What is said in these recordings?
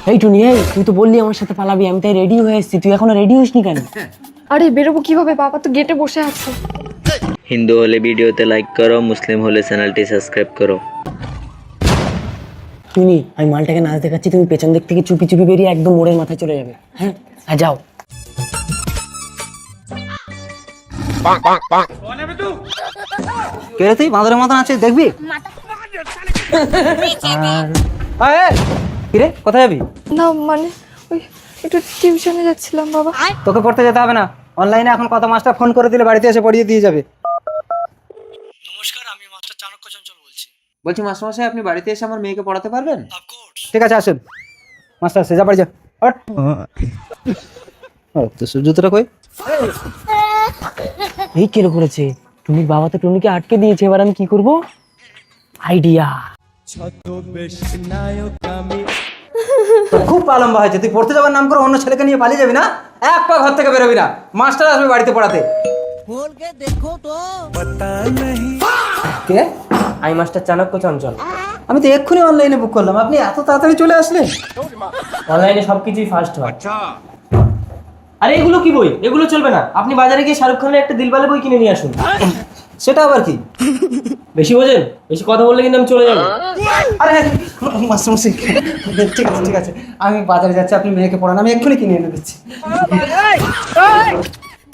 এই টুনি, এই তুই তো বললি আমার সাথে পালাবি, আমি তাই রেডি হয়ে এসেছি, তুই এখনো রেডি হসনি কেন? আরে বেরোবো কিভাবে, বাবা তো গেটে বসে আছে। হিন্দু হলে ভিডিওতে লাইক করো, মুসলিম হলে চ্যানেলটি সাবস্ক্রাইব করো। টুনি, আমি মালটাকে নাচ দেখাচ্ছি, তুমি পেছন দিক থেকে চুপি চুপি বেরিয়ে একদম মোড়ের মাথায় চলে যাবে। হ্যাঁ, আর যাও। কে রে তুই? বাঁদরের মতন আছিস, দেখবি? কিরে, কোথায় যাবি? না মানে ওই একটু টিউশনে যাচ্ছিলাম বাবা। তোকে পড়তে যেতে হবে না, অনলাইনে এখন কত মাস্টার ফোন করে দিলে বাড়িতে এসে পড়িয়ে দিয়ে যাবে। নমস্কার, আমি মাস্টার চাণক্য চঞ্চল বলছি। বলছি মাস্টারমশাই, আপনি বাড়িতে এসে আমার মেয়েকে পড়াতে পারবেন? ঠিক আছে, আসুন। মাস্টার সেজা বাড়ি যা। হট। ও তো জুতোটা কই? এই কেন করেছে? টুনির বাবা তো টুনিকে আটকে দিয়েছে, এবার আমি কি করব? আইডিয়া। খুব লম্বা হয়েছে, তুই পড়তে যাবার নাম করে অন্য ছেলেকে নিয়ে পালিয়ে যাবি না? এক পা ঘর থেকে বেরোবি না, মাস্টার আসবে বাড়িতে পড়াতে। কে? আমি মাস্টার চাণক্য চঞ্চল। আমি তো এক্ষুনি অনলাইনে বুক করলাম, আপনি এত তাড়াতাড়ি চলে আসলেন? অনলাইনে সবকিছুই ফাস্ট হয়। আরে এগুলো কি বই? এগুলো চলবে না, আপনি বাজারে গিয়ে শাহরুখ খানের একটা দিলবালে বই কিনে নিয়ে আসুন। সেটা আবার কি? বেশি বোঝেন? বেশি কথা বললে কিন্তু আমি চলে যাবো। আরে মাস্টারমশাই, ঠিক আছে ঠিক আছে, আমি বাজারে যাচ্ছি, আপনি মেয়েকে পড়ান, আমি এক্ষুনি কিনে এনে দিচ্ছি।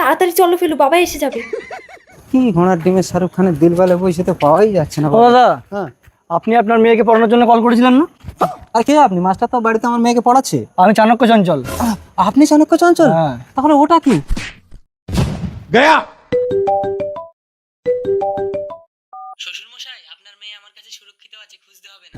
তাড়াতাড়ি চলো ফেলু, বাবা এসে যাবে। কি ঘোড়ার ডিমের শাহরুখ খানের দিলবালে বই, সে তো পাওয়াই যাচ্ছে না। দাদা, হ্যাঁ, আপনি আপনার মেয়েকে পড়ানোর জন্য কল করেছিলেন না? আর কে আপনি? মাস্টার তো বাড়িতে আমার মেয়েকে পড়াচ্ছে। আমি চাণক্য চঞ্চল। আপনি চাণক্য চঞ্চল? হ্যাঁ। তাহলে ওটা কি? শ্বশুর মশাই, আপনার মেয়ে আমার কাছে সুরক্ষিত আছে, খুঁজতে হবে না।